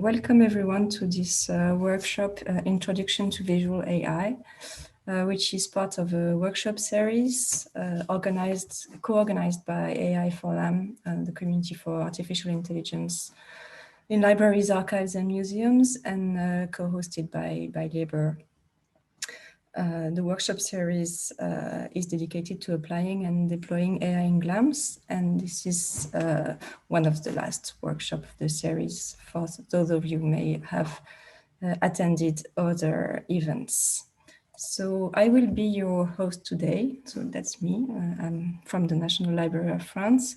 Welcome everyone to this workshop, Introduction to Visual AI, which is part of a workshop series co-organized by AI4LAM, the Community for Artificial Intelligence in Libraries, Archives and Museums, and co-hosted by LIBER. The workshop series is dedicated to applying and deploying AI in GLAMs, and this is one of the last workshops of the series for those of you who may have attended other events. So I will be your host today, so that's me. I'm from the National Library of France,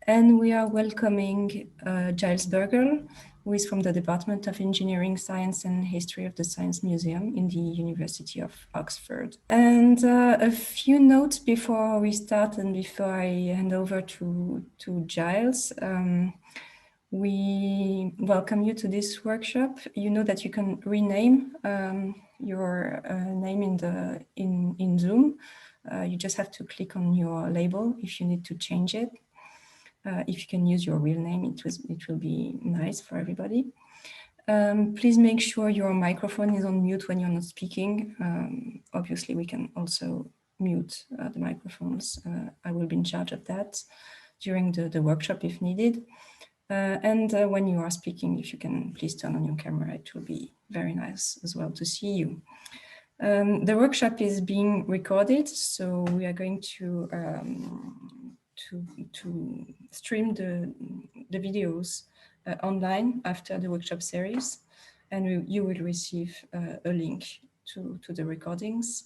and we are welcoming Giles Burgel, who is from the Department of Engineering, Science and History of the Science Museum in the University of Oxford. And a few notes before we start and before I hand over to Giles. We welcome you to this workshop. You know that you can rename your name in Zoom. You just have to click on your label if you need to change it. If you can use your real name, it will be nice for everybody. Please make sure your microphone is on mute when you're not speaking. Obviously, we can also mute the microphones. I will be in charge of that during the workshop if needed. And when you are speaking, if you can please turn on your camera, it will be very nice as well to see you. The workshop is being recorded, so we are going to stream the videos online after the workshop series, and you will receive a link to the recordings.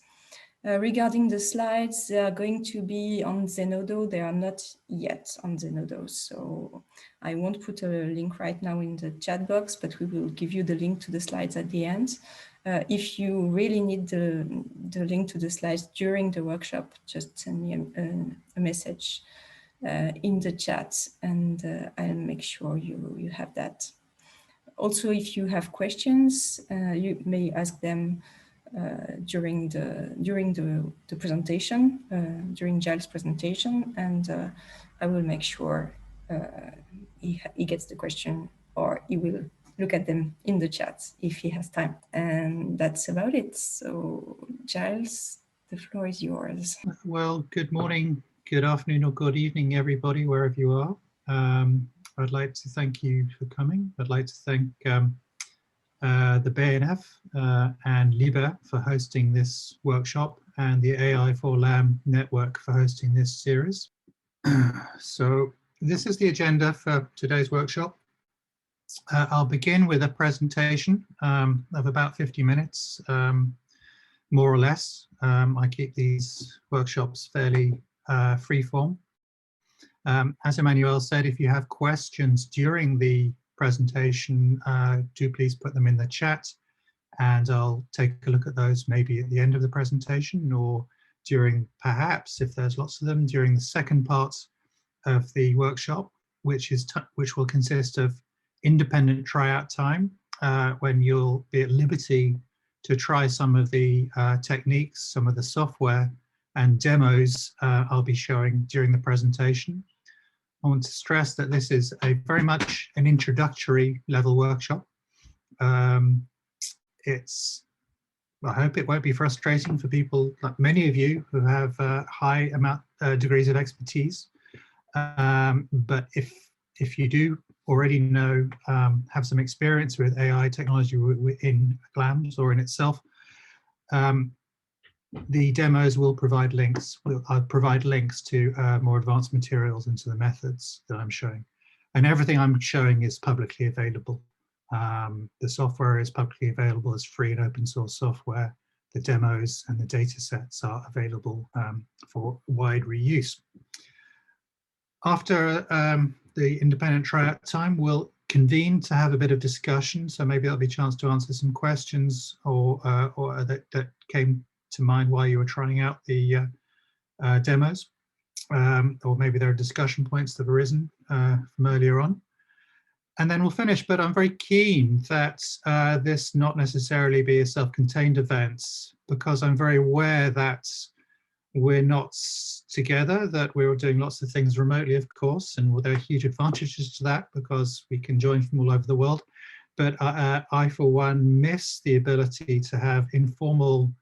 Regarding the slides, they are going to be on Zenodo. They are not yet on Zenodo, so I won't put a link right now in the chat box, but we will give you the link to the slides at the end. If you really need the link to the slides during the workshop, just send me a message in the chat, and I'll make sure you have that. Also, if you have questions, you may ask them during the presentation, during Giles' presentation, and I will make sure he gets the question, or he will look at them in the chat if he has time. And that's about it. So Giles, the floor is yours. Well, good morning, good afternoon, or good evening, everybody, wherever you are. I'd like to thank you for coming. I'd like to thank the BNF and LIBER for hosting this workshop, and the AI4LAM network for hosting this series. So this is the agenda for today's workshop. I'll begin with a presentation of about 50 minutes, more or less. I keep these workshops fairly free-form. As Emmanuel said, if you have questions during the presentation, do please put them in the chat, and I'll take a look at those maybe at the end of the presentation, or during, perhaps, if there's lots of them, during the second part of the workshop, which will consist of independent tryout time, when you'll be at liberty to try some of the techniques, some of the software and demos I'll be showing during the presentation. I want to stress that this is very much an introductory level workshop. I hope it won't be frustrating for people like many of you who have high degrees of expertise. But if you do already know, have some experience with AI technology in GLAMs or in itself, the demos will provide links. I'll provide links to more advanced materials and to the methods that I'm showing. And everything I'm showing is publicly available. The software is publicly available as free and open source software. The demos and the data sets are available for wide reuse. After the independent tryout time, we'll convene to have a bit of discussion. So maybe there'll be a chance to answer some questions or that came to mind while you were trying out the demos, or maybe there are discussion points that have arisen from earlier on. And then we'll finish, but I'm very keen that this not necessarily be a self-contained event, because I'm very aware that we're not together, that we're doing lots of things remotely, of course, and there are huge advantages to that because we can join from all over the world. but I, for one, miss the ability to have informal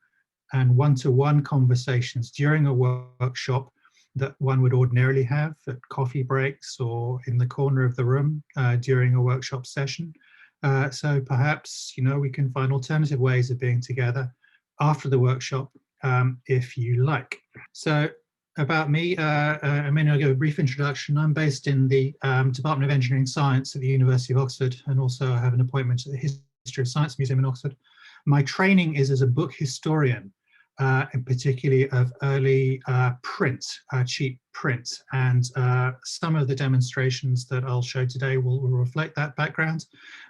and one-to-one conversations during a workshop that one would ordinarily have at coffee breaks or in the corner of the room during a workshop session. So perhaps, we can find alternative ways of being together after the workshop, if you like. So about me, I mean, I'll give a brief introduction. I'm based in the Department of Engineering Science at the University of Oxford, and also I have an appointment at the History of Science Museum in Oxford. My training is as a book historian, and particularly of early print, cheap print, and some of the demonstrations that I'll show today will reflect that background,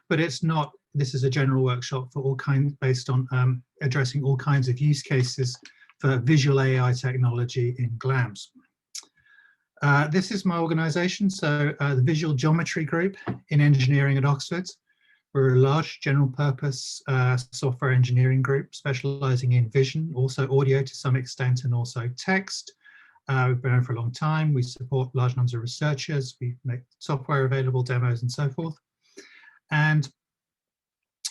but it's not, this is a general workshop for all kinds, based on addressing all kinds of use cases for visual AI technology in GLAMs. This is my organization, so the Visual Geometry Group in Engineering at Oxford. We're a large general purpose software engineering group specializing in vision, also audio to some extent, and also text. We've been around for a long time. We support large numbers of researchers. We make software available, demos, and so forth. And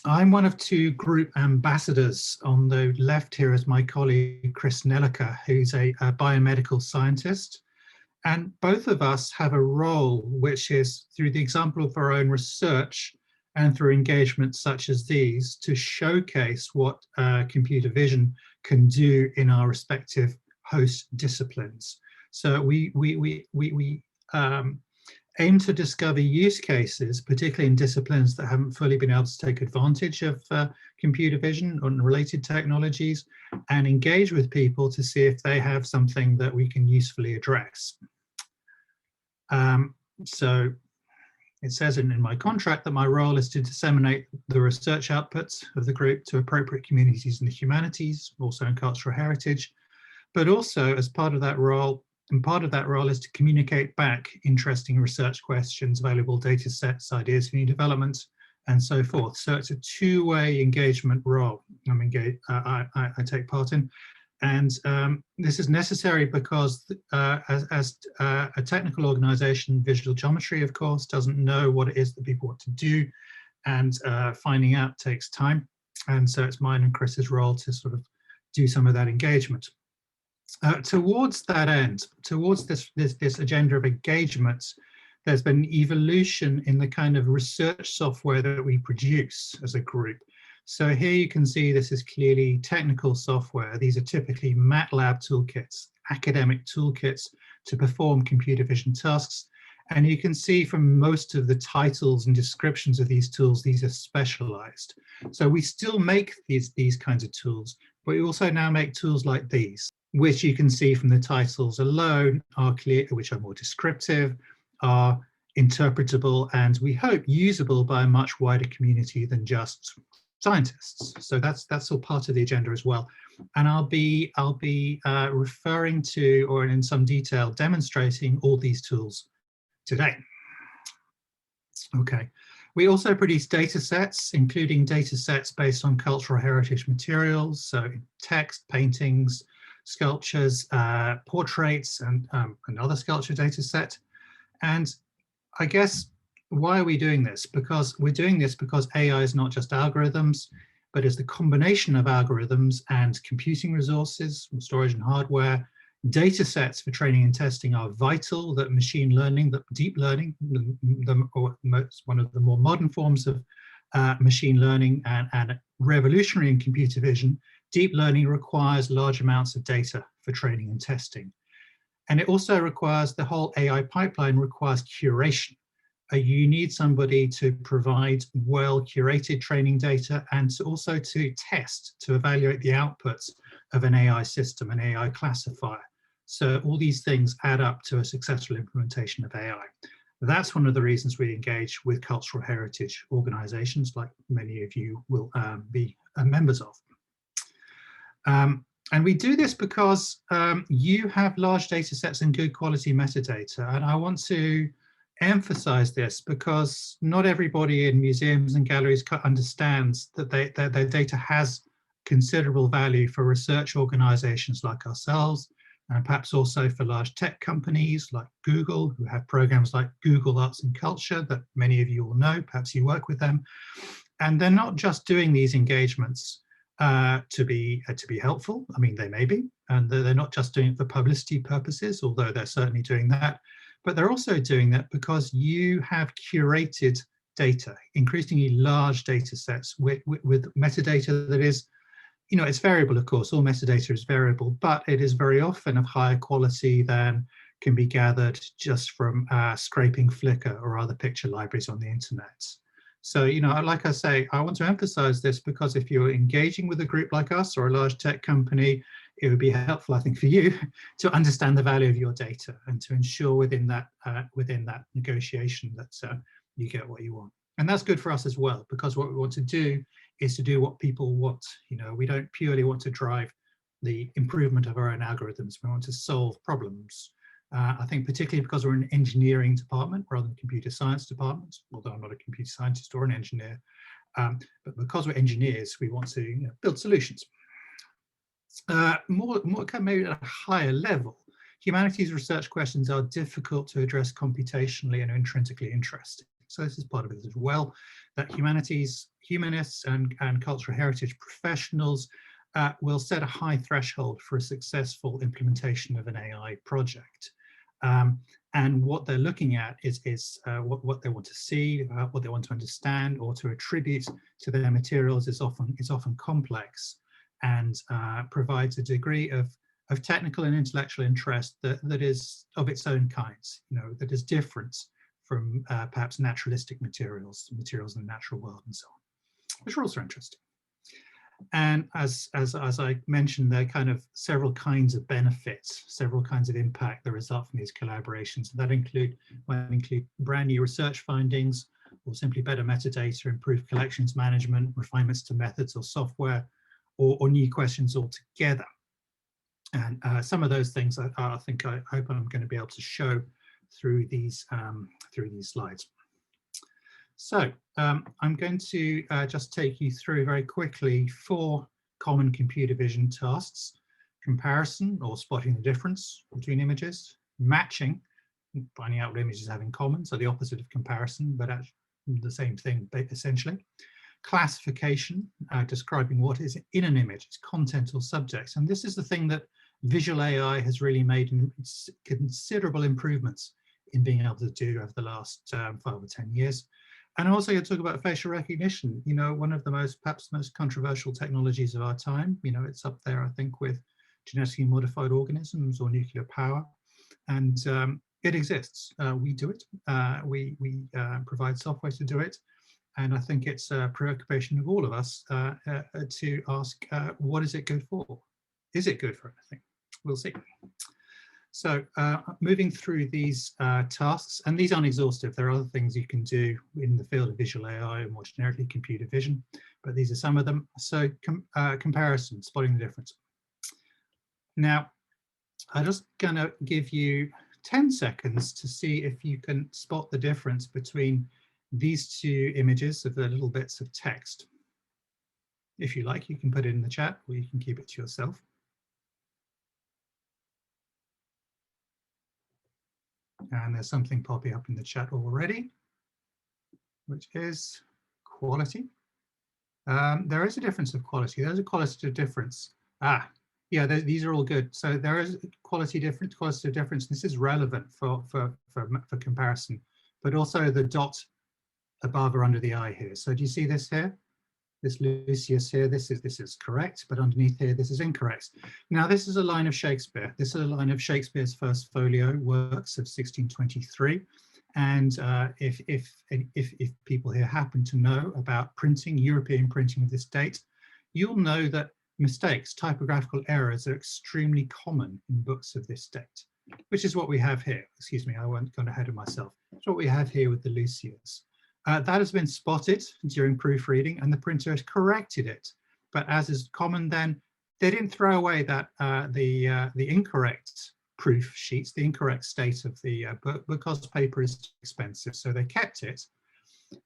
I'm one of two group ambassadors. On the left here is my colleague, Chris Nelliker, who's a biomedical scientist. And both of us have a role, which is through the example of our own research and through engagements such as these, to showcase what computer vision can do in our respective host disciplines. So we aim to discover use cases, particularly in disciplines that haven't fully been able to take advantage of computer vision and related technologies, and engage with people to see if they have something that we can usefully address. So it says in my contract that my role is to disseminate the research outputs of the group to appropriate communities in the humanities, also in cultural heritage, but also as part of that role, and part of that role is to communicate back interesting research questions, valuable data sets, ideas for new developments, and so forth. So it's a two-way engagement role I take part in. And this is necessary because as a technical organization, visual geometry, of course, doesn't know what it is that people want to do, and finding out takes time. And so it's mine and Chris's role to sort of do some of that engagement. Towards that end, towards this agenda of engagement, there's been evolution in the kind of research software that we produce as a group. So here you can see this is clearly technical software. These are typically MATLAB toolkits, academic toolkits to perform computer vision tasks. And you can see from most of the titles and descriptions of these tools, these are specialized. So we still make these kinds of tools, but we also now make tools like these, which you can see from the titles alone are clear, which are more descriptive, are interpretable, and we hope usable by a much wider community than just scientists. So that's all part of the agenda as well. And I'll be referring to, or in some detail, demonstrating all these tools today. Okay. We also produce data sets, including data sets based on cultural heritage materials, so text, paintings, sculptures, portraits, and another sculpture data set. And I guess, why are we doing this? Because we're doing this because AI is not just algorithms, but is the combination of algorithms and computing resources, storage and hardware. Data sets for training and testing are vital. That machine learning, that deep learning, one of the more modern forms of machine learning and revolutionary in computer vision, deep learning requires large amounts of data for training and testing. And it also requires, the whole AI pipeline requires curation. You need somebody to provide well-curated training data, and also to test, to evaluate the outputs of an AI system, an AI classifier. So all these things add up to a successful implementation of AI. That's one of the reasons we engage with cultural heritage organizations, like many of you will be members of. And we do this because you have large data sets and good quality metadata. And I want to emphasize this because not everybody in museums and galleries understands that their data has considerable value for research organizations like ourselves, and perhaps also for large tech companies like Google, who have programs like Google Arts and Culture that many of you will know, perhaps you work with them. And they're not just doing these engagements to be helpful. I mean, they may be, and they're not just doing it for publicity purposes, although they're certainly doing that, but they're also doing that because you have curated data, increasingly large data sets with metadata that is, you know, it's variable, of course, all metadata is variable, but it is very often of higher quality than can be gathered just from scraping Flickr or other picture libraries on the internet. So, you know, like I say, I want to emphasize this because if you're engaging with a group like us or a large tech company, it would be helpful, I think, for you to understand the value of your data and to ensure within that negotiation that you get what you want. And that's good for us as well, because what we want to do is to do what people want. You know, we don't purely want to drive the improvement of our own algorithms. We want to solve problems. I think particularly because we're an engineering department rather than a computer science department, although I'm not a computer scientist or an engineer, but because we're engineers, we want to, you know, build solutions. More maybe at a higher level, humanities research questions are difficult to address computationally and intrinsically interesting. So this is part of it as well, that humanists and cultural heritage professionals will set a high threshold for a successful implementation of an AI project. And what they're looking at is what they want to see, what they want to understand or to attribute to their materials is often complex and provides a degree of technical and intellectual interest that is of its own kind, you know, that is different from perhaps naturalistic materials in the natural world and so on, which are also interesting. And as I mentioned, there are kind of several kinds of benefits, several kinds of impact that result from these collaborations. That might include brand new research findings, or simply better metadata, improved collections management, refinements to methods or software, or new questions altogether. And some of those things I hope I'm going to be able to show through these slides. So I'm going to just take you through very quickly 4 common computer vision tasks: comparison or spotting the difference between images, matching, finding out what images have in common, so the opposite of comparison, but actually the same thing essentially. Classification, describing what is in an image, its content or subjects, and this is the thing that visual AI has really made considerable improvements in being able to do over the last 5 or 10 years. And also you talk about facial recognition, you know, one of the perhaps most controversial technologies of our time. You know, it's up there, I think, with genetically modified organisms or nuclear power. And it exists. We do it. We provide software to do it. And I think it's a preoccupation of all of us to ask, what is it good for? Is it good for anything? We'll see. So moving through these tasks, and these aren't exhaustive, there are other things you can do in the field of visual AI and more generically computer vision, but these are some of them. So comparison, spotting the difference. Now, I'm just going to give you 10 seconds to see if you can spot the difference between these 2 images of the little bits of text. If you like, you can put it in the chat or you can keep it to yourself. And there's something popping up in the chat already, which is quality. There is a difference of quality. There's a qualitative difference. Yeah, these are all good. So there is qualitative difference. This is relevant for comparison, but also the dot above or under the eye here. So do you see this here? This Lucius here, this is correct, but underneath here, this is incorrect. Now, this is a line of Shakespeare. This is a line of Shakespeare's first folio works of 1623. And if people here happen to know about printing, European printing of this date, you'll know that mistakes, typographical errors are extremely common in books of this date, which is what we have here. Excuse me, I went ahead of myself. It's what we have here with the Lucius. That has been spotted during proofreading and the printer has corrected it. But as is common then, they didn't throw away that the incorrect proof sheets, the incorrect state of the book, because paper is too expensive. So they kept it.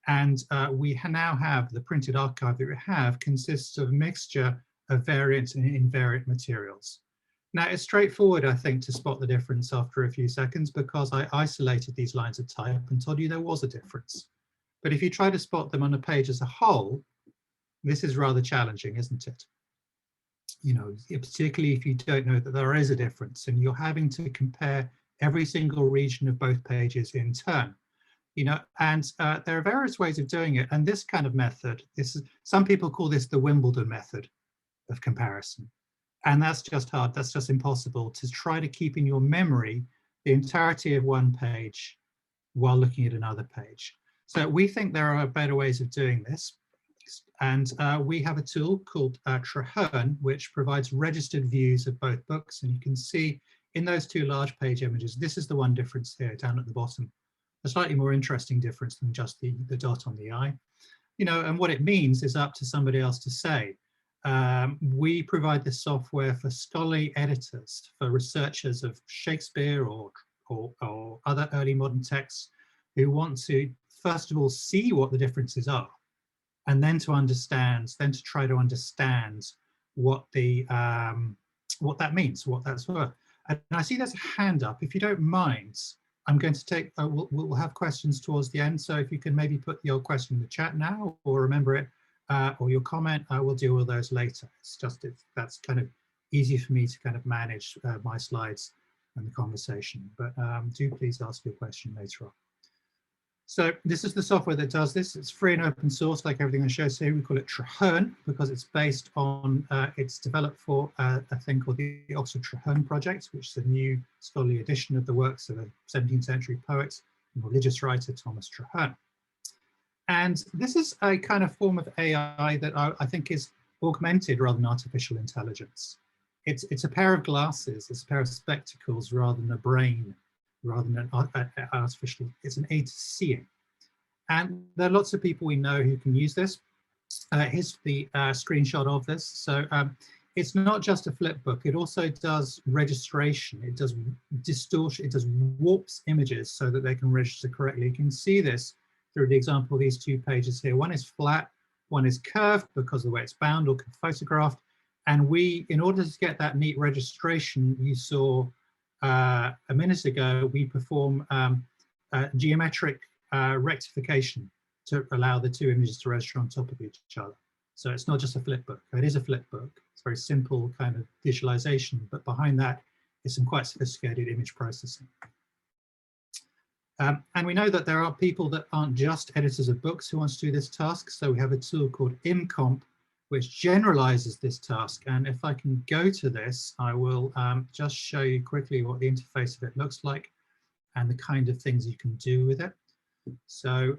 And we now have the printed archive that we have consists of a mixture of variant and invariant materials. Now, it's straightforward, I think, to spot the difference after a few seconds because I isolated these lines of type and told you there was a difference. But if you try to spot them on a page as a whole, this is rather challenging, isn't it? You know, particularly if you don't know that there is a difference and you're having to compare every single region of both pages in turn. You know, and there are various ways of doing it. And this kind of method, some people call this the Wimbledon method of comparison. And that's just hard, that's just impossible to try to keep in your memory the entirety of one page while looking at another page. So we think there are better ways of doing this. And we have a tool called Traherne, which provides registered views of both books. And you can see in those two large page images, this is the one difference here down at the bottom, a slightly more interesting difference than just the dot on the I. You know, and what it means is up to somebody else to say. We provide this software for scholarly editors, for researchers of Shakespeare or other early modern texts who want to, first of all, see what the differences are, and then to understand, then to try to understand what the what that means, what that's worth. And I see there's a hand up. If you don't mind, I'm going to take, we'll have questions towards the end. So if you can maybe put your question in the chat now or remember it, or your comment, I will deal with those later. It's just, that's kind of easy for me to kind of manage my slides and the conversation, but do please ask your question later on. So this is the software that does this. It's free and open source, like everything I show here. We call it Traherne because it's based on, it's developed for a thing called the Oxford Traherne Project, which is a new scholarly edition of the works of a 17th century poet and religious writer, Thomas Traherne. And this is a kind of form of AI that I think is augmented rather than artificial intelligence. It's a pair of glasses, it's a pair of spectacles rather than a brain, rather than an artificial, it's an aid to seeing. And there are lots of people we know who can use this. Here's the screenshot of this. So it's not just a flip book, it also does registration, it does distortion, it does warps images so that they can register correctly. You can see this through the example of these two pages here. One is flat, one is curved because of the way it's bound or photographed. And we, in order to get that neat registration you saw a minute ago, we perform geometric rectification to allow the two images to register on top of each other. So it's not just a flip book. It is a flip book. It's very simple kind of visualization, but behind that is some quite sophisticated image processing. And we know that there are people that aren't just editors of books who want to do this task. So we have a tool called ImComp, which generalizes this task. And if I can go to this, I will just show you quickly what the interface of it looks like and the kind of things you can do with it. So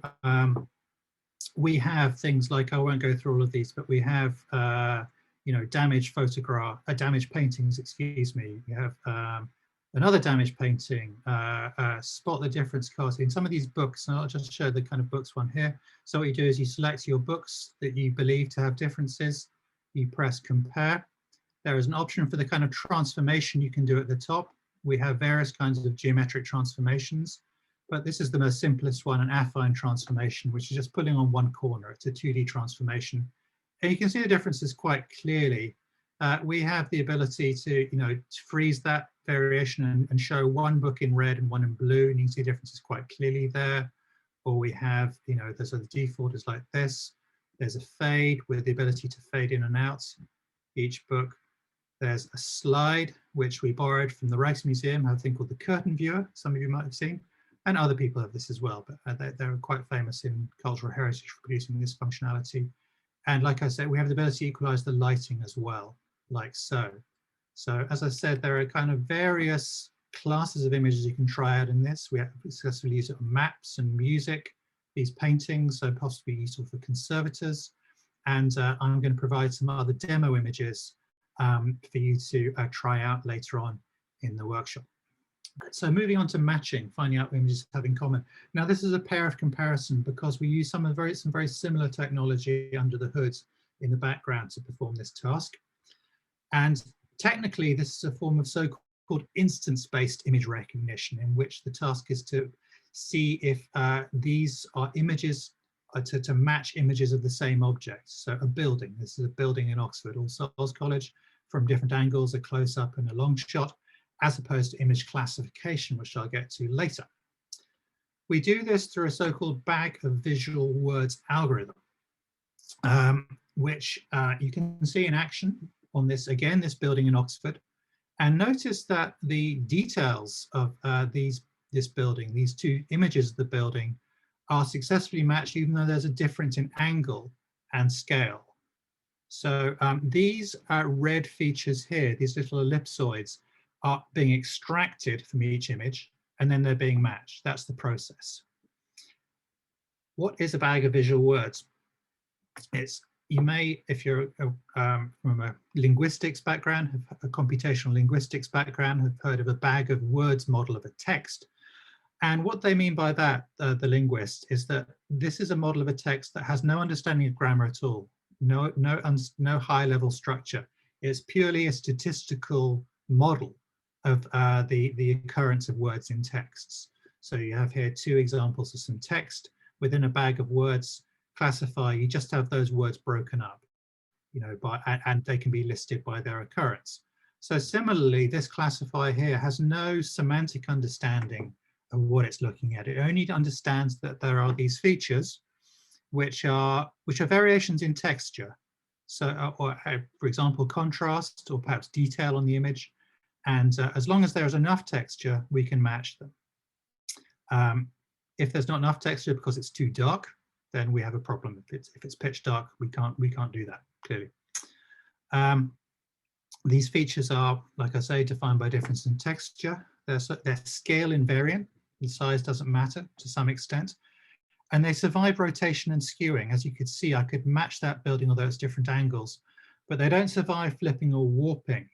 we have things like, I won't go through all of these, but we have, you know, damaged paintings, excuse me. We have another damaged painting, spot the difference cartoon. Some of these books, and I'll just show the kind of books one here. So what you do is you select your books that you believe to have differences. You press compare. There is an option for the kind of transformation you can do at the top. We have various kinds of geometric transformations, but this is the most simplest one, an affine transformation, which is just pulling on one corner. It's a 2D transformation. And you can see the differences quite clearly. We have the ability to, you know, to freeze that variation and show one book in red and one in blue, and you can see differences quite clearly there. Or we have, you know, there's a default is like this. There's a fade with the ability to fade in and out each book. There's a slide, which we borrowed from the Rijksmuseum, have a thing called the curtain viewer, some of you might have seen, and other people have this as well, but they're quite famous in cultural heritage for producing this functionality. And like I said, we have the ability to equalize the lighting as well, like so. So as I said, there are kind of various classes of images you can try out in this. We have successfully used it on maps and music, these paintings, so possibly useful for conservators. And I'm going to provide some other demo images for you to try out later on in the workshop. So moving on to matching, finding out what images have in common. Now this is a pair of comparison because we use some very similar technology under the hood in the background to perform this task. And technically this is a form of so-called instance-based image recognition, in which the task is to see if these are images to match images of the same object. So a building, this is a building in Oxford, All Souls College, from different angles, a close-up and a long shot, as opposed to image classification, which I'll get to later. We do this through a so-called bag of visual words algorithm, which you can see in action on this, again, this building in Oxford. And notice that the details of this building, these two images of the building, are successfully matched even though there's a difference in angle and scale. So these red features here, these little ellipsoids, are being extracted from each image and then they're being matched. That's the process. What is a bag of visual words? You may, if you're from a linguistics background, a computational linguistics background, have heard of a bag of words model of a text. And what they mean by that, the linguist, is that this is a model of a text that has no understanding of grammar at all, no high-level structure. It's purely a statistical model of the occurrence of words in texts. So you have here two examples of some text within a bag of words. Classify, you just have those words broken up, you know, and they can be listed by their occurrence. So similarly, this classifier here has no semantic understanding of what it's looking at. It only understands that there are these features which are variations in texture. So, for example, contrast or perhaps detail on the image. And as long as there's enough texture, we can match them. If there's not enough texture because it's too dark, then we have a problem. If it's pitch dark, we can't do that, clearly. These features are, like I say, defined by difference in texture. They're scale invariant. The size doesn't matter to some extent. And they survive rotation and skewing. As you could see, I could match that building, although it's different angles, but they don't survive flipping or warping.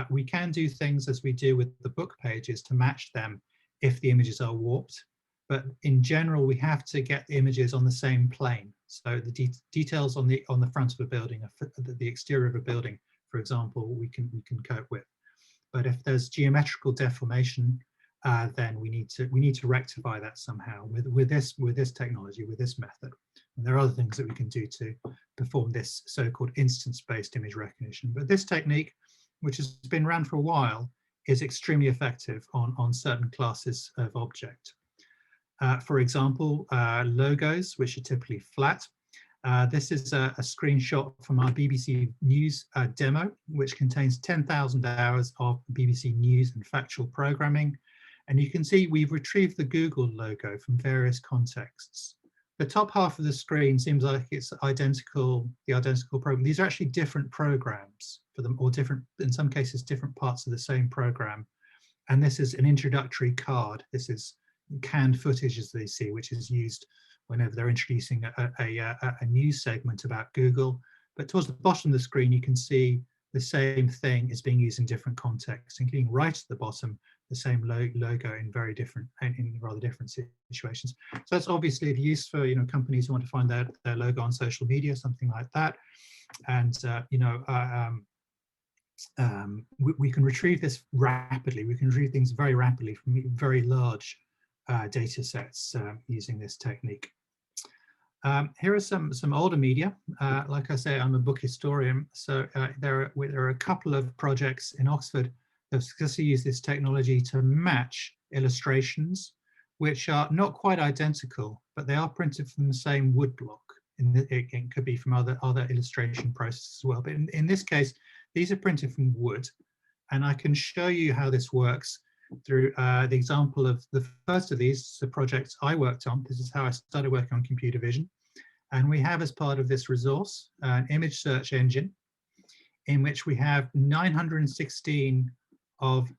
We can do things as we do with the book pages to match them if the images are warped. But in general, we have to get the images on the same plane. So the details on the front of a building, the exterior of a building, for example, we can cope with. But if there's geometrical deformation, then we need to rectify that somehow with this technology, with this method. And there are other things that we can do to perform this so-called instance-based image recognition. But this technique, which has been around for a while, is extremely effective on certain classes of object. For example, logos, which are typically flat. This is a screenshot from our BBC News demo, which contains 10,000 hours of BBC News and factual programming. And you can see we've retrieved the Google logo from various contexts. The top half of the screen seems like it's the identical program. These are actually different programs for them, or different, in some cases, different parts of the same program. And this is an introductory card. This is canned footage, as they see, which is used whenever they're introducing a news segment about Google. But towards the bottom of the screen, you can see the same thing is being used in different contexts, including right at the bottom, the same logo in rather different situations. So that's obviously of use for companies who want to find their logo on social media, something like that. And we can retrieve this rapidly. We can retrieve things very rapidly from very large data sets using this technique. Here are some older media. Like I say, I'm a book historian, so there are a couple of projects in Oxford that successfully use this technology to match illustrations, which are not quite identical, but they are printed from the same woodblock. It could be from other illustration processes as well. But in this case, these are printed from wood, and I can show you how this works through the example of the first of these, the project I worked on. This is how I started working on computer vision. And we have, as part of this resource, an image search engine in which we have 916 of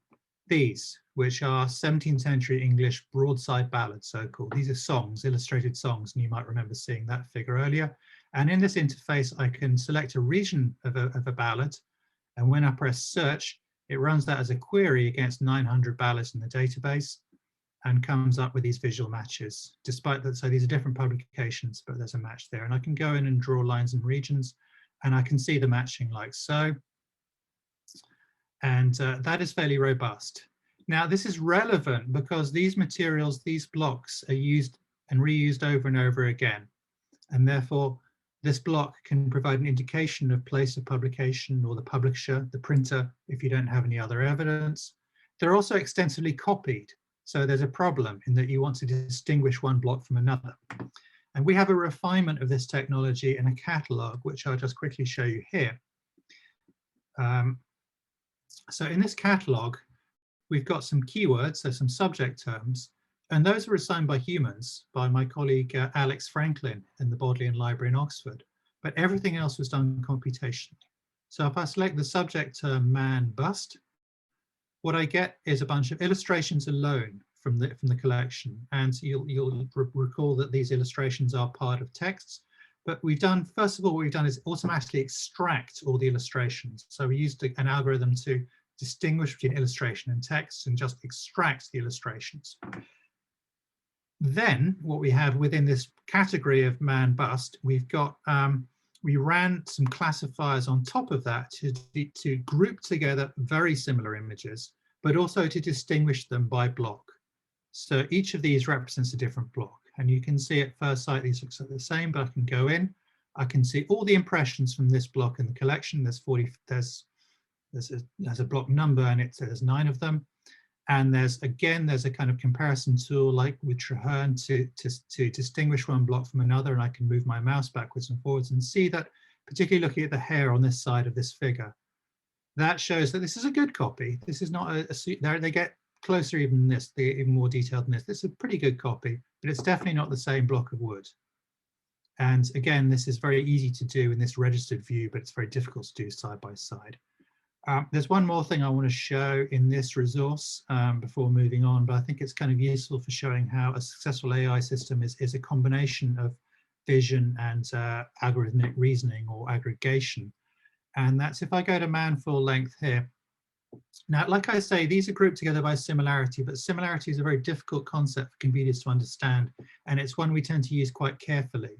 these, which are 17th century English broadside ballads, so-called. These are songs, illustrated songs, and you might remember seeing that figure earlier. And in this interface, I can select a region of a ballad, and when I press search, it runs that as a query against 900 ballads in the database and comes up with these visual matches. Despite that, so these are different publications, but there's a match there. And I can go in and draw lines and regions, and I can see the matching like so. And that is fairly robust. Now, this is relevant because these materials, these blocks, are used and reused over and over again. And therefore, This block can provide an indication of place of publication or the publisher, the printer, if you don't have any other evidence. They're also extensively copied. So there's a problem in that you want to distinguish one block from another. And we have a refinement of this technology in a catalog, which I'll just quickly show you here. So in this catalog, we've got some keywords, so some subject terms, and those were assigned by humans, by my colleague Alex Franklin in the Bodleian Library in Oxford, but everything else was done computationally. So if I select the subject term man bust, what I get is a bunch of illustrations alone from the collection, and you'll recall that these illustrations are part of texts. But we've done, first of all, what we've done is automatically extract all the illustrations. So we used an algorithm to distinguish between illustration and text and just extract the illustrations. Then what we have within this category of man bust, we've got, we ran some classifiers on top of that to group together very similar images, but also to distinguish them by block. So each of these represents a different block. And you can see at first sight, these look the same, but I can go in, I can see all the impressions from this block in the collection. There's 40, there's a block number, and it says 9 of them. And there's a kind of comparison tool like with Traherne to distinguish one block from another, and I can move my mouse backwards and forwards and see that, particularly looking at the hair on this side of this figure, that shows that this is a good copy. This is not they get closer even than this, they're even more detailed than this. This is a pretty good copy, but it's definitely not the same block of wood. And again, this is very easy to do in this registered view, but it's very difficult to do side by side. There's one more thing I want to show in this resource before moving on, but I think it's kind of useful for showing how a successful AI system is a combination of vision and algorithmic reasoning or aggregation. And that's if I go to man full length here. Now, like I say, these are grouped together by similarity, but similarity is a very difficult concept for computers to understand, and it's one we tend to use quite carefully,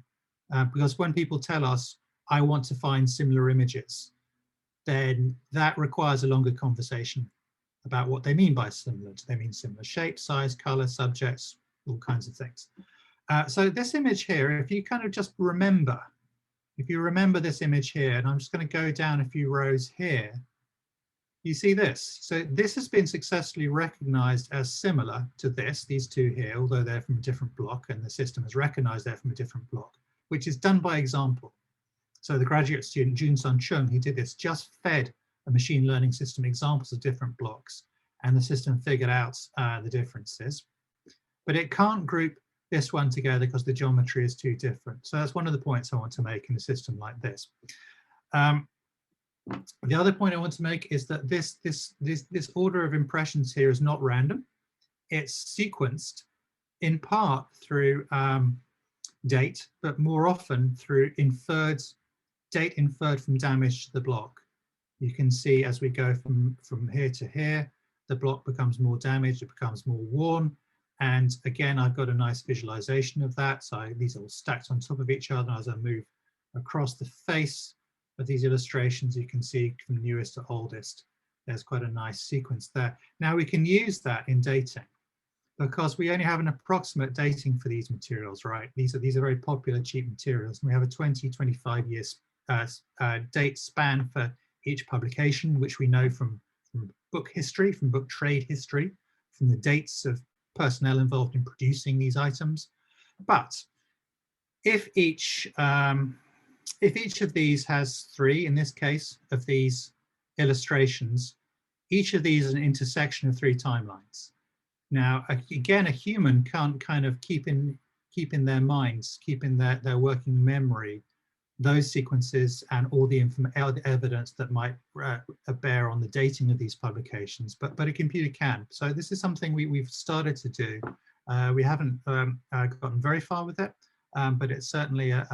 because when people tell us, I want to find similar images, then that requires a longer conversation about what they mean by similar. Do they mean similar shape, size, color, subjects, all kinds of things. So this image here, if you kind of just remember, if you remember this image here, and I'm just going to go down a few rows here, you see this. So this has been successfully recognized as similar to this, these two here, although they're from a different block, and the system has recognized they're from a different block, which is done by example. So the graduate student, Jun-Sun Chung, he did this, just fed a machine learning system examples of different blocks, and the system figured out the differences. But it can't group this one together because the geometry is too different. So that's one of the points I want to make in a system like this. The other point I want to make is that this order of impressions here is not random. It's sequenced in part through date, but more often through date inferred from damage to the block. You can see as we go from here to here, the block becomes more damaged, it becomes more worn. And again, I've got a nice visualization of that. So these are all stacked on top of each other. As I move across the face of these illustrations, you can see from newest to oldest, there's quite a nice sequence there. Now we can use that in dating, because we only have an approximate dating for these materials, right? These are very popular, cheap materials. And we have a 20-25 years date span for each publication, which we know from book history, from book trade history, from the dates of personnel involved in producing these items. But if each of these has 3, in this case, of these illustrations, each of these is an intersection of 3 timelines. Now, again, a human can't kind of keep in their minds, keep in their working memory, those sequences and all the evidence that might bear on the dating of these publications, but a computer can. So this is something we've started to do. We haven't gotten very far with it, but it's certainly a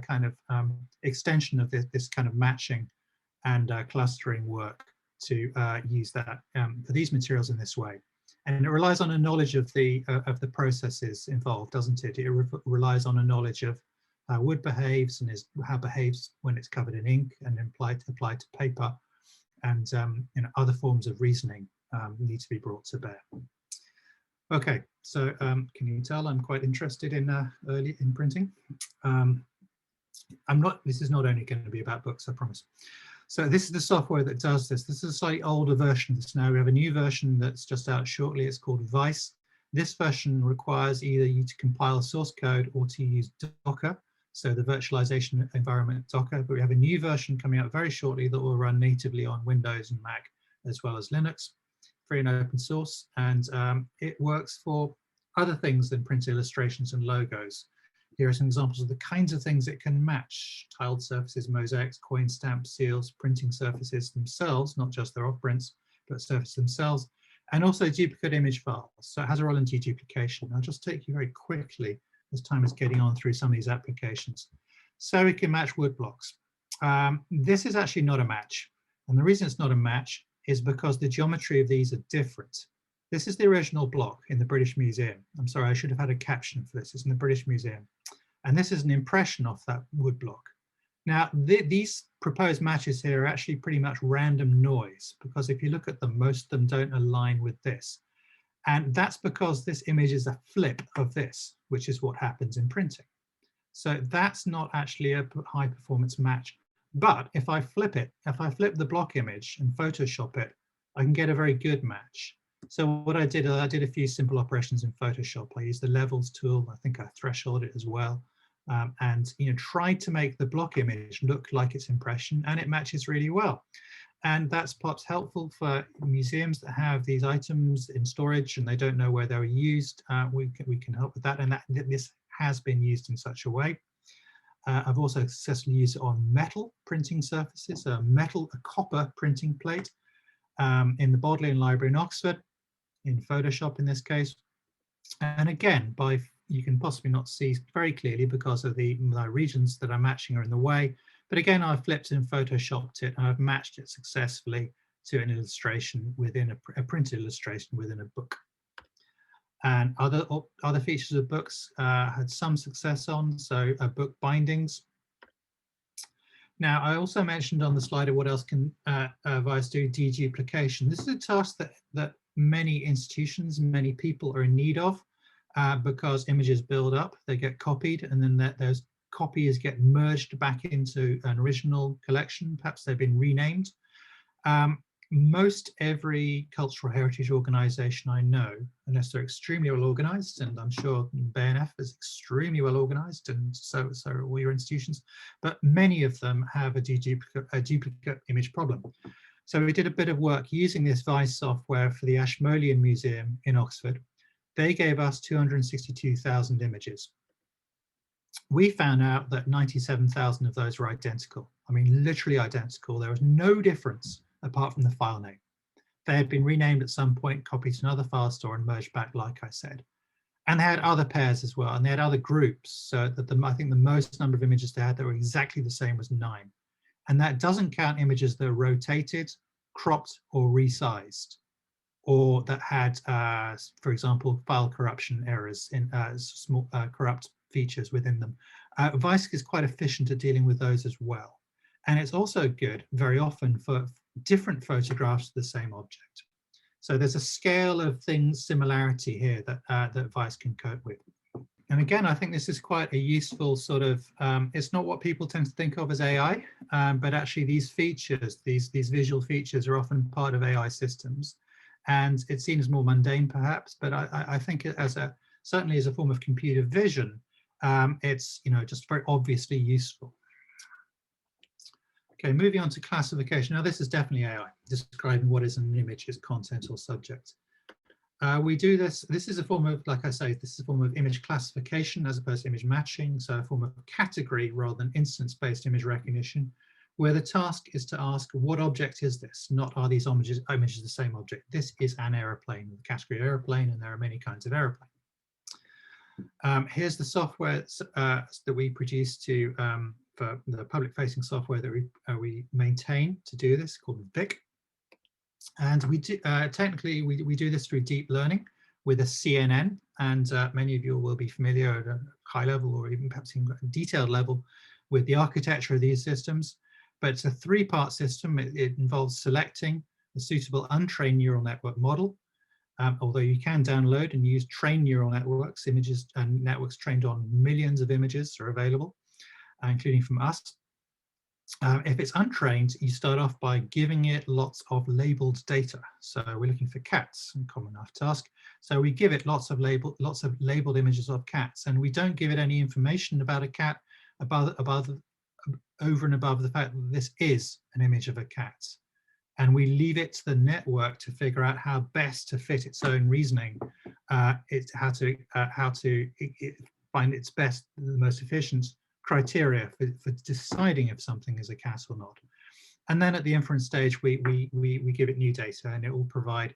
kind of extension of this kind of matching and clustering work to use that for these materials in this way. And it relies on a knowledge of the processes involved, doesn't it? It relies on a knowledge of how wood behaves and how it behaves when it's covered in ink and applied to paper, and other forms of reasoning need to be brought to bear. Okay, so can you tell I'm quite interested in early in printing? This is not only going to be about books, I promise. So this is the software that does this. This is a slightly older version of this now. We have a new version that's just out shortly. It's called VISE. This version requires either you to compile source code or to use Docker, so the virtualization environment Docker. But we have a new version coming out very shortly that will run natively on Windows and Mac, as well as Linux, free and open source. And it works for other things than print illustrations and logos. Here are some examples of the kinds of things it can match: tiled surfaces, mosaics, coin stamps, seals, printing surfaces themselves, not just their offprints, but surfaces themselves, and also duplicate image files. So it has a role in deduplication. I'll just take you very quickly as time is getting on through some of these applications. So we can match woodblocks. This is actually not a match. And the reason it's not a match is because the geometry of these are different. This is the original block in the British Museum. I'm sorry, I should have had a caption for this. It's in the British Museum. And this is an impression of that wood block. Now, these proposed matches here are actually pretty much random noise, because if you look at them, most of them don't align with this. And that's because this image is a flip of this, which is what happens in printing. So that's not actually a high performance match. But if I flip it, if I flip the block image and Photoshop it, I can get a very good match. So what I did a few simple operations in Photoshop. I used the levels tool. I think I thresholded it as well. And tried to make the block image look like its impression, and it matches really well. And that's perhaps helpful for museums that have these items in storage and they don't know where they were used. We can help with that, and this has been used in such a way. I've also successfully used it on metal printing surfaces, a copper printing plate in the Bodleian Library in Oxford, in Photoshop in this case. And again, you can possibly not see very clearly because of the regions that I'm matching are in the way. But again, I've flipped and Photoshopped it, and I've matched it successfully to an illustration within a printed illustration within a book. And other features of books had some success on, so book bindings. Now, I also mentioned on the slide of what else can VISE do: deduplication. This is a task that many institutions, many people are in need of. Because images build up, they get copied, and then those copies get merged back into an original collection. Perhaps they've been renamed. Most every cultural heritage organization I know, unless they're extremely well organized, and I'm sure BNF is extremely well organized, and so are all your institutions, but many of them have a duplicate image problem. So we did a bit of work using this VISE software for the Ashmolean Museum in Oxford. They gave us 262,000 images. We found out that 97,000 of those were identical. I mean, literally identical. There was no difference apart from the file name. They had been renamed at some point, copied to another file store and merged back, like I said. And they had other pairs as well, and they had other groups. So that I think the most number of images they had that were exactly the same was 9. And that doesn't count images that are rotated, cropped, or resized, or that had, for example, file corruption errors in small corrupt features within them. VISE is quite efficient at dealing with those as well. And it's also good very often for different photographs of the same object. So there's a scale of similarity here that VISE can cope with. And again, I think this is quite a useful sort of, it's not what people tend to think of as AI, but actually these features, these visual features are often part of AI systems. And it seems more mundane perhaps, but I think it certainly as a form of computer vision, it's just very obviously useful. Okay, moving on to classification. Now this is definitely AI, describing what is an image, its content or subject. We do this is a form of, like I say, this is a form of image classification as opposed to image matching, so a form of category rather than instance-based image recognition, where the task is to ask, what object is this? Not are these images the same object? This is an aeroplane, the category aeroplane, and there are many kinds of aeroplane. Here's the software that we produce for the public-facing software that we maintain to do this, called VIC. And we do, technically, we do this through deep learning with a CNN, and many of you will be familiar at a high level or even perhaps even a detailed level with the architecture of these systems. But it's a 3-part system. It involves selecting a suitable untrained neural network model, although you can download and use trained neural networks. Images and networks trained on millions of images are available. including from us. If it's untrained, you start off by giving it lots of labeled data. So we're looking for cats, a common enough task. So we give it lots of labeled images of cats, and we don't give it any information about a cat over and above the fact that this is an image of a cat. And we leave it to the network to figure out how best to fit its own reasoning, how to find its best, the most efficient criteria for deciding if something is a cat or not. And then at the inference stage, we give it new data, and it will provide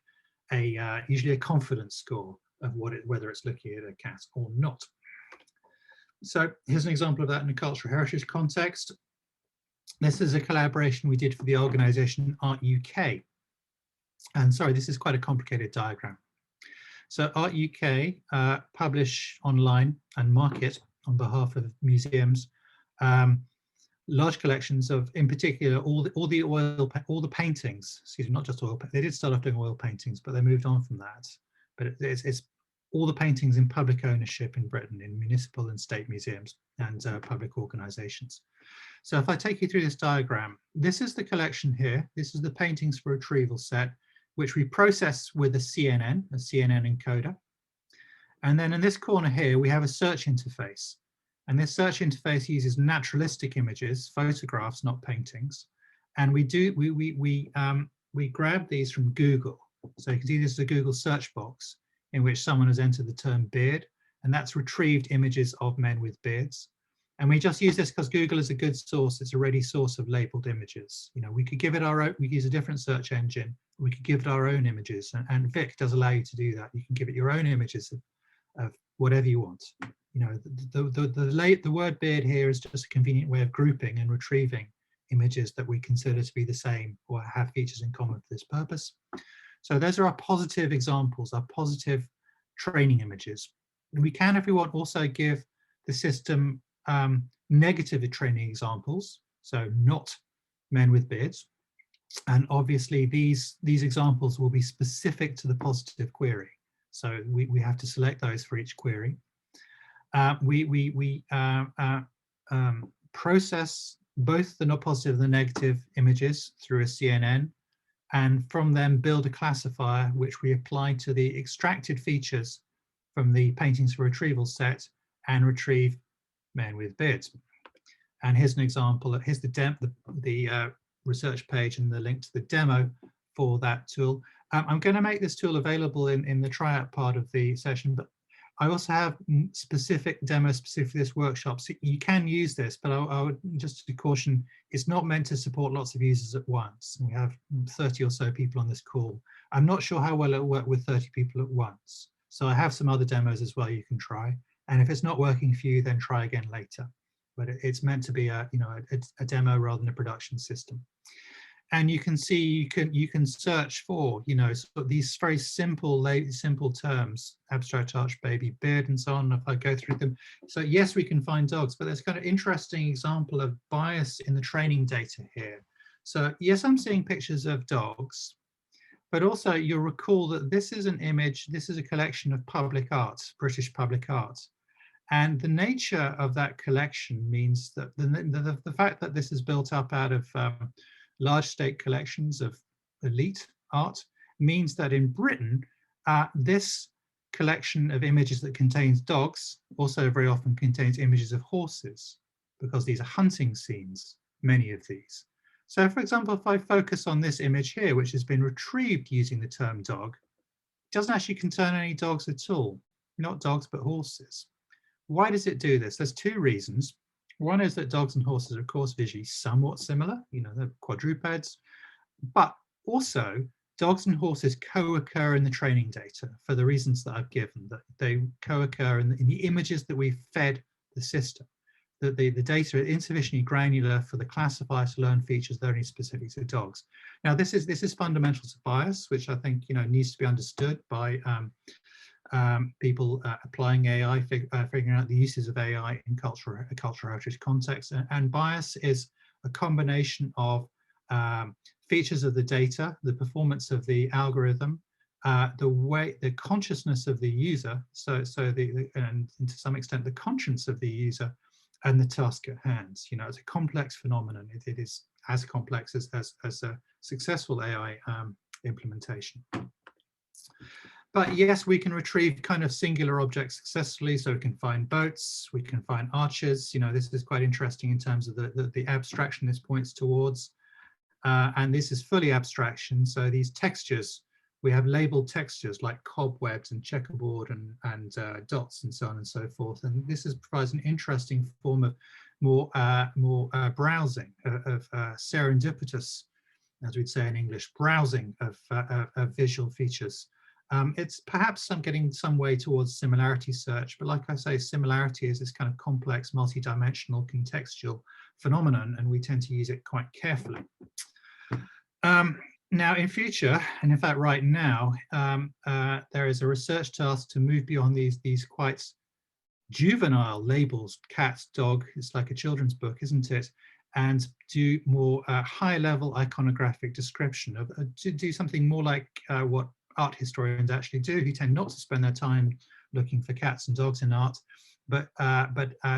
usually a confidence score of whether it's looking at a cat or not. So here's an example of that in a cultural heritage context. This is a collaboration we did for the organization ARTUK. And sorry, this is quite a complicated diagram. So ARTUK publish online and market on behalf of museums large collections of, in particular, all the paintings. Excuse me, not just oil. They did start off doing oil paintings, but they moved on from that. But it's all the paintings in public ownership in Britain, in municipal and state museums and public organisations. So if I take you through this diagram, this is the collection here. This is the paintings for retrieval set, which we process with a CNN encoder. And then in this corner here, we have a search interface. And this search interface uses naturalistic images, photographs, not paintings. And we grab these from Google. So you can see this is a Google search box in which someone has entered the term beard, and that's retrieved images of men with beards. And we just use this because Google is a good source. It's a ready source of labeled images. You know, we could give it our own, we use a different search engine. We could give it our own images, and Vic does allow you to do that. You can give it your own images of whatever you want. You know, the word beard here is just a convenient way of grouping and retrieving images that we consider to be the same or have features in common for this purpose. So those are our positive examples, our positive training images. We can, if we want, also give the system negative training examples, so not men with beards. And obviously these examples will be specific to the positive query. So we have to select those for each query. We process both the not positive and the negative images through a CNN, and from them build a classifier which we apply to the extracted features from the paintings for retrieval set and retrieve men with beards. And here's an example. Here's the research page and the link to the demo for that tool. I'm going to make this tool available in the tryout part of the session, but I also have specific demos specific for this workshop. So you can use this, but I would just to caution, it's not meant to support lots of users at once. We have 30 or so people on this call. I'm not sure how well it'll work with 30 people at once. So I have some other demos as well you can try. And if it's not working for you, then try again later. But it's meant to be a demo rather than a production system. And you can see you can search for sort of these very simple terms, abstract arch, baby, beard, and so on. If I go through them, so yes, we can find dogs, but there's kind of interesting example of bias in the training data here. So yes, I'm seeing pictures of dogs, but also you'll recall that this is an image. This is a collection of public art, British public art. And the nature of that collection means that the fact that this is built up out of large state collections of elite art means that in Britain, this collection of images that contains dogs also very often contains images of horses, because these are hunting scenes, many of these. So for example, if I focus on this image here, which has been retrieved using the term dog, it doesn't actually contain any dogs at all, not dogs, but horses. Why does it do this? There's two reasons. One is that dogs and horses are, of course, visually somewhat similar, they're quadrupeds, but also dogs and horses co-occur in the training data for the reasons that I've given, that they co-occur in the images that we've fed the system, that the data is insufficiently granular for the classifier to learn features that are only specific to dogs. Now, this is fundamental to bias, which I think needs to be understood by people applying AI, figuring out the uses of AI in cultural heritage context. And bias is a combination of features of the data, the performance of the algorithm, the consciousness of the user, and to some extent the conscience of the user, and the task at hand. You know, it's a complex phenomenon. It is as complex as a successful AI implementation. But yes, we can retrieve kind of singular objects successfully. So we can find boats, we can find arches. You know, this is quite interesting in terms of the abstraction this points towards. And this is fully abstraction. So these textures, we have labeled textures like cobwebs and checkerboard and dots and so on and so forth. And this provides an interesting form of more browsing, of serendipitous, as we'd say in English, browsing of visual features. It's perhaps getting some way towards similarity search, but like I say, similarity is this kind of complex, multi-dimensional, contextual phenomenon, and we tend to use it quite carefully. Now, in future, and in fact right now, there is a research task to move beyond these quite juvenile labels, cat, dog, it's like a children's book, isn't it? And do more high-level iconographic description, to do something more like what art historians actually do, who tend not to spend their time looking for cats and dogs in art, but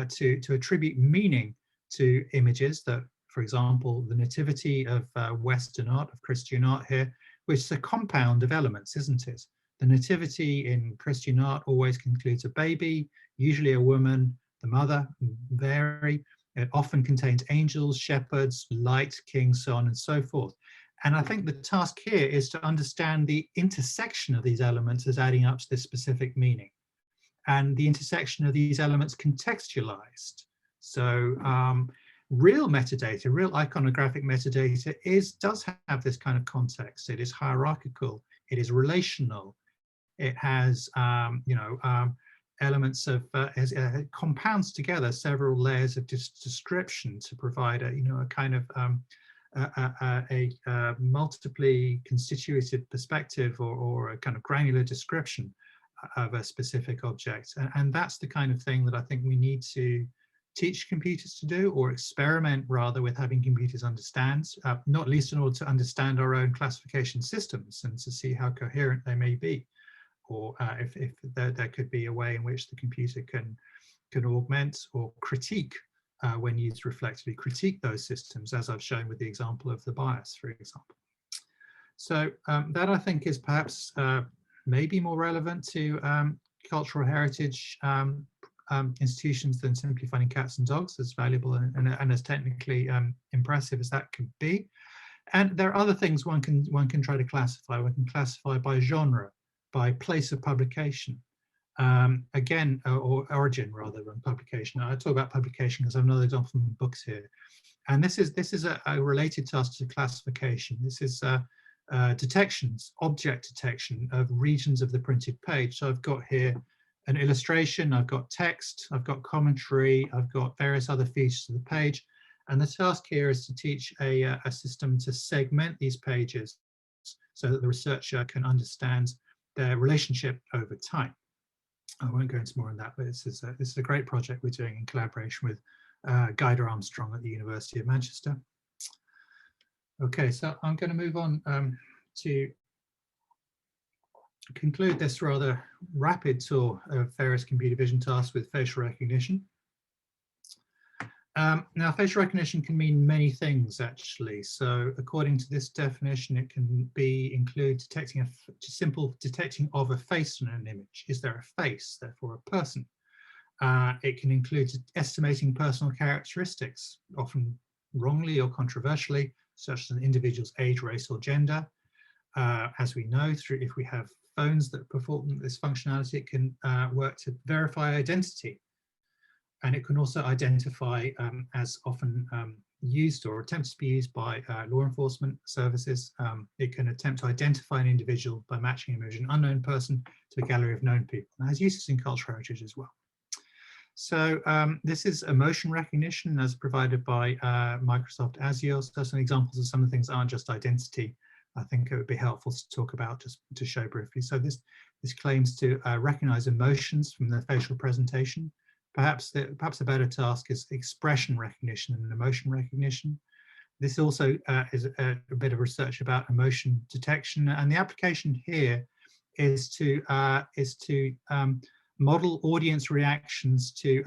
to attribute meaning to images that, for example, the nativity of Western art, of Christian art here, which is a compound of elements, isn't it? The nativity in Christian art always includes a baby, usually a woman, the mother, Mary. It often contains angels, shepherds, light, kings, so on and so forth. And I think the task here is to understand the intersection of these elements as adding up to this specific meaning, and the intersection of these elements contextualized. So real metadata, real iconographic metadata does have this kind of context. It is hierarchical, it is relational, it has elements of it compounds together several layers of description to provide a kind of a multiply constituted perspective or a kind of granular description of a specific object. And that's the kind of thing that I think we need to teach computers to do, or experiment rather with having computers understand, not least in order to understand our own classification systems and to see how coherent they may be, or if there could be a way in which the computer can augment or critique, when used reflectively, critique those systems, as I've shown with the example of the bias, for example. So that I think is perhaps maybe more relevant to cultural heritage institutions than simply finding cats and dogs, as valuable and as technically impressive as that could be. And there are other things one can try to classify. One can classify by genre, by place of publication. Again, or origin rather than publication. I talk about publication because I have another example from books here. And this is a related task to classification. This is detections, object detection of regions of the printed page. So I've got here an illustration, I've got text, I've got commentary, I've got various other features of the page. And the task here is to teach a system to segment these pages so that the researcher can understand their relationship over time. I won't go into more on that, but this is a great project we're doing in collaboration with Guider Armstrong at the University of Manchester. Okay, so I'm going to move on to conclude this rather rapid tour of various computer vision tasks with facial recognition. Now, facial recognition can mean many things, actually. So according to this definition, it can include detecting simple detecting of a face in an image. Is there a face, therefore a person? It can include estimating personal characteristics, often wrongly or controversially, such as an individual's age, race, or gender. As we know, if we have phones that perform this functionality, it can work to verify identity. And it can also identify, as often used or attempts to be used by law enforcement services, it can attempt to identify an individual by matching him as an unknown person to a gallery of known people. And has uses in cultural heritage as well. So this is emotion recognition as provided by Microsoft Azure. So some examples of some of the things that aren't just identity. I think it would be helpful to talk about just to show briefly. So this claims to recognize emotions from the facial presentation. Perhaps a better task is expression recognition and emotion recognition. This also is a bit of research about emotion detection, and the application here is to model audience reactions to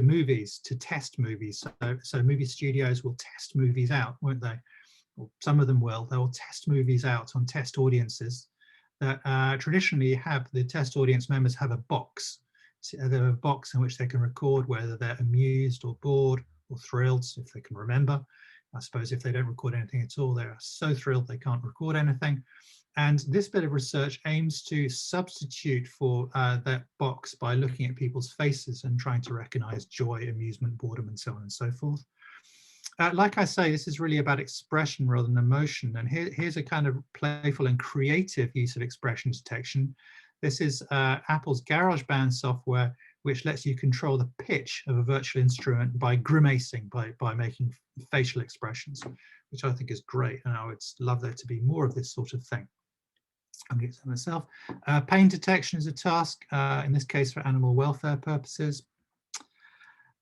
movies, to test movies. So movie studios will test movies out, won't they? Or some of them will. They will test movies out on test audiences that traditionally have the test audience members have a box. They have a box in which they can record whether they're amused or bored or thrilled, if they can remember. I suppose if they don't record anything at all, they're so thrilled they can't record anything. And this bit of research aims to substitute for that box by looking at people's faces and trying to recognize joy, amusement, boredom, and so on and so forth. Like I say, this is really about expression rather than emotion. And here's a kind of playful and creative use of expression detection. This is Apple's GarageBand software, which lets you control the pitch of a virtual instrument by grimacing, by making facial expressions, which I think is great. And I would love there to be more of this sort of thing. I'm going to get to myself. Pain detection is a task, in this case for animal welfare purposes.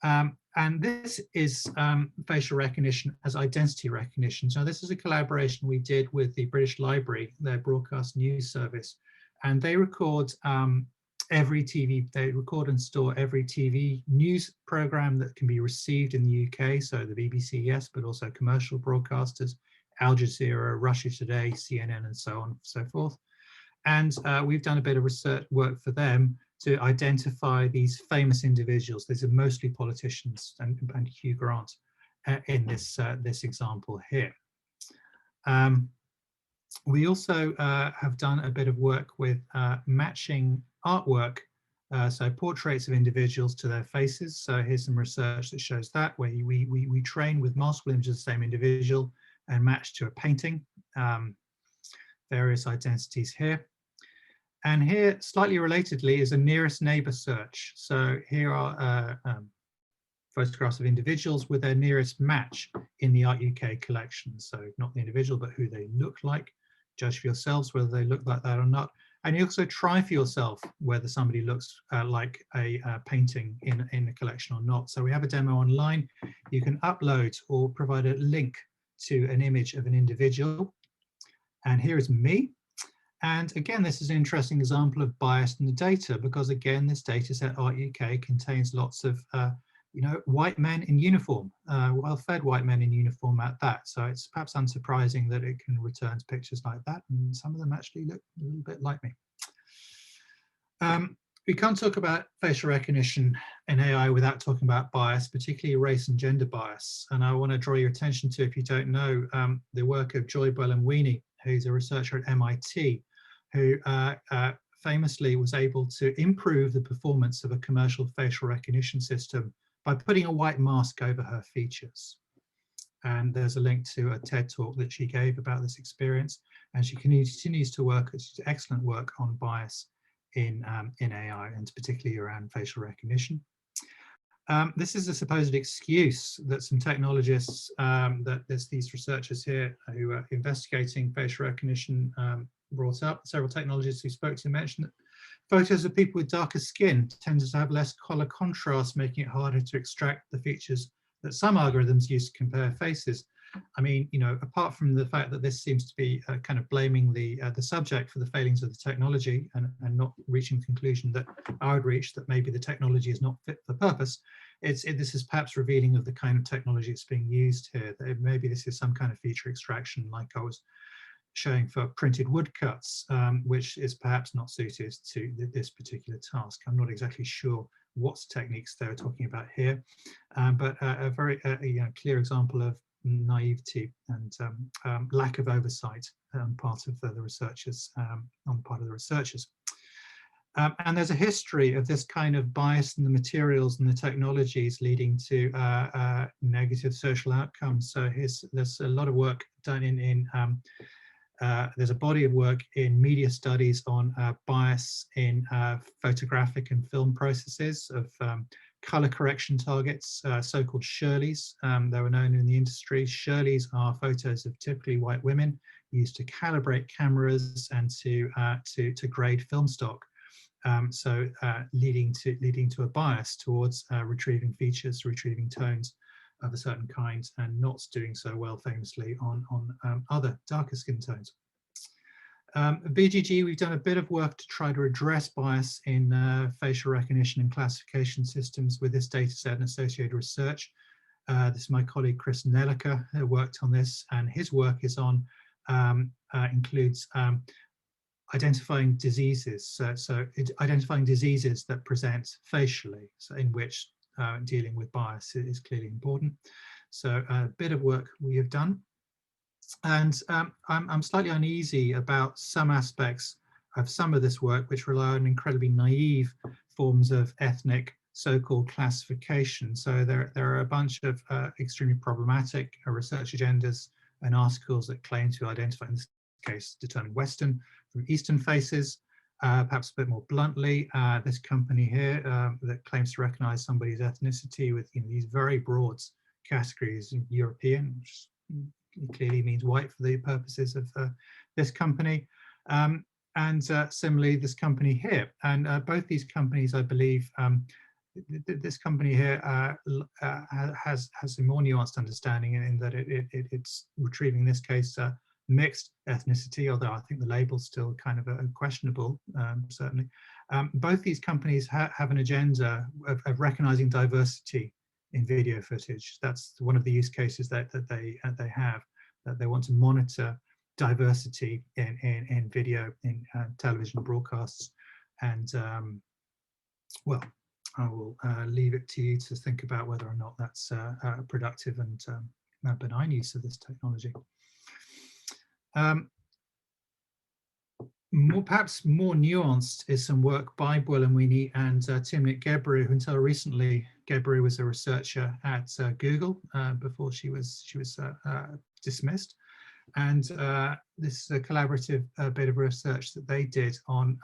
And this is facial recognition as identity recognition. So this is a collaboration we did with the British Library, their broadcast news service, and they record they record and store every TV news program that can be received in the UK. So the BBC, yes, but also commercial broadcasters, Al Jazeera, Russia Today, CNN, and so on and so forth. And we've done a bit of research work for them to identify these famous individuals. These are mostly politicians and Hugh Grant in this example here. We also have done a bit of work with matching artwork, so portraits of individuals to their faces. So here's some research that shows that, where we train with multiple images of the same individual and match to a painting, various identities here. And here, slightly relatedly, is a nearest neighbor search. So here are photographs of individuals with their nearest match in the ARTUK collection. So not the individual, but who they look like. Judge for yourselves whether they look like that or not. And you also try for yourself whether somebody looks like a painting in the collection or not. So we have a demo online. You can upload or provide a link to an image of an individual. And here is me. And again, this is an interesting example of bias in the data, because again, this data set ARTUK contains lots of white men in uniform, well-fed white men in uniform at that. So it's perhaps unsurprising that it can return pictures like that, and some of them actually look a little bit like me. We can't talk about facial recognition in AI without talking about bias, particularly race and gender bias. And I want to draw your attention to, if you don't know, the work of Joy Boylan-Wiene, who's a researcher at MIT, who famously was able to improve the performance of a commercial facial recognition system by putting a white mask over her features. And there's a link to a TED talk that she gave about this experience. And she continues to work, excellent work on bias in AI, and particularly around facial recognition. This is a supposed excuse that some technologists, that there's these researchers here who are investigating facial recognition brought up. Several technologists who spoke to mentioned that photos of people with darker skin tend to have less color contrast, making it harder to extract the features that some algorithms use to compare faces. I mean, apart from the fact that this seems to be kind of blaming the subject for the failings of the technology and not reaching the conclusion that I would reach, that maybe the technology is not fit for purpose, this is perhaps revealing of the kind of technology that's being used here. That maybe this is some kind of feature extraction, like I was showing for printed woodcuts, which is perhaps not suited to this particular task. I'm not exactly sure what techniques they're talking about here, but a very clear example of naivety and lack of oversight on part of the researchers, on part of the researchers. And there's a history of this kind of bias in the materials and the technologies leading to negative social outcomes. So there's a lot of work done there's a body of work in media studies on bias in photographic and film processes of color correction targets, so-called Shirleys. They were known in the industry. Shirleys are photos of typically white women used to calibrate cameras and to grade film stock. Leading to a bias towards retrieving features, retrieving tones of a certain kind, and not doing so well famously on other darker skin tones. BGG, we've done a bit of work to try to address bias in facial recognition and classification systems with this data set and associated research. This is my colleague Chris Nelliker who worked on this, and his work is on includes identifying diseases. So identifying diseases that present facially, so in which dealing with bias is clearly important. So a bit of work we have done. And I'm slightly uneasy about some aspects of some of this work which rely on incredibly naive forms of ethnic so-called classification. So there are a bunch of extremely problematic research agendas and articles that claim to identify, in this case, determine Western from Eastern faces. Perhaps a bit more bluntly, this company here that claims to recognize somebody's ethnicity with these very broad categories, European, which clearly means white for the purposes of this company, and similarly this company here. And both these companies, I believe, this company here has a more nuanced understanding in that it's retrieving, in this case, mixed ethnicity, although I think the label's still kind of questionable, certainly. Both these companies have an agenda of recognizing diversity in video footage. That's one of the use cases that they have, that they want to monitor diversity in video, in television broadcasts. And well, I will leave it to you to think about whether or not that's a productive and benign use of this technology. Perhaps more nuanced is some work by Buolamwini and Timnit Gebru, who until recently, Gebru was a researcher at Google before she was dismissed. And this is a collaborative bit of research that they did on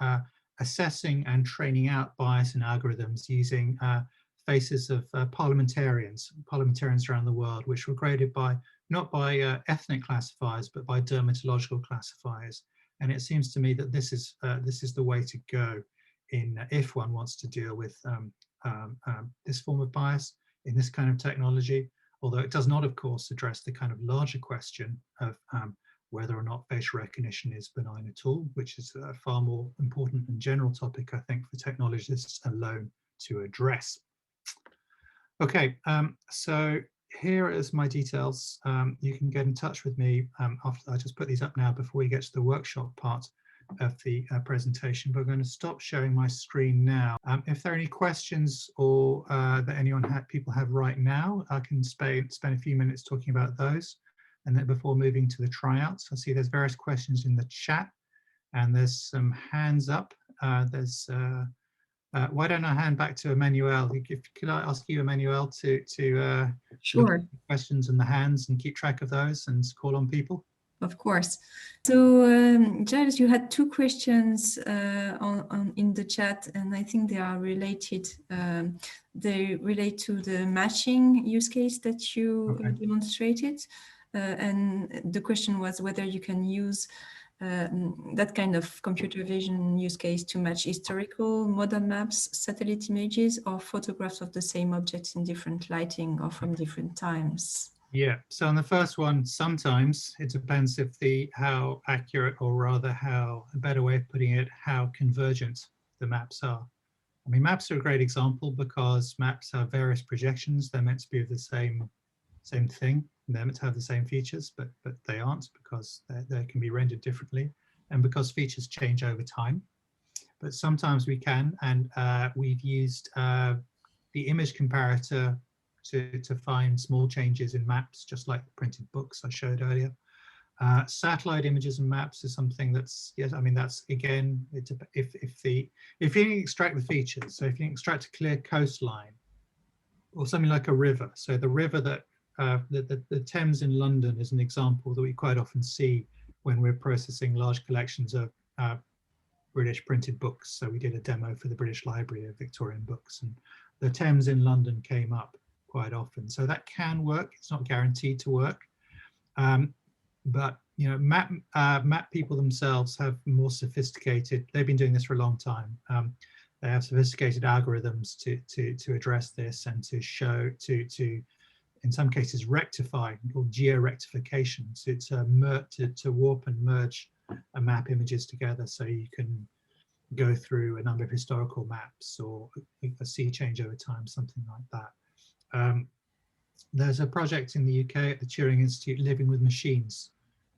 assessing and training out bias in algorithms using faces of parliamentarians around the world, which were graded by not by ethnic classifiers, but by dermatological classifiers. And it seems to me that this is the way to go if one wants to deal with this form of bias in this kind of technology, although it does not, of course, address the kind of larger question of whether or not facial recognition is benign at all, which is a far more important and general topic, I think, for technologists alone to address. Okay, so here is my details. You can get in touch with me after I just put these up now before we get to the workshop part of the presentation. But I'm going to stop sharing my screen now. If there are any questions or that people have right now, I can spend a few minutes talking about those. And then before moving to the tryouts, I see there's various questions in the chat and there's some hands up. Why don't I hand back to Emmanuel? Could I ask you, Emmanuel, to Sure. Look at the questions and the hands and keep track of those and call on people? Of course. So Giles, you had two questions in the chat, and I think they are related. They relate to the matching use case that you demonstrated. And the question was whether you can use that kind of computer vision use case to match historical model maps, satellite images, or photographs of the same objects in different lighting or from different times. Yeah, so on the first one, sometimes it depends if how accurate, or rather a better way of putting it, how convergent the maps are. I mean, maps are a great example because maps have various projections. They're meant to be of the same thing. They're meant to have the same features, but they aren't, because they can be rendered differently, and because features change over time. But sometimes we can, and we've used the image comparator to find small changes in maps, just like the printed books I showed earlier. Satellite images and maps is something that's, yes, I mean, that's again, if you can extract the features, so if you can extract a clear coastline or something like a river, so the river that the Thames in London is an example that we quite often see when we're processing large collections of British printed books. So we did a demo for the British Library of Victorian books, and the Thames in London came up quite often. So that can work. It's not guaranteed to work, but you know, map people themselves have more sophisticated. They've been doing this for a long time. They have sophisticated algorithms to address this and to show to in some cases rectify, or geo-rectification, to warp and merge map images together, so you can go through a number of historical maps or a sea change over time, something like that. There's a project in the UK at the Turing Institute, Living with Machines,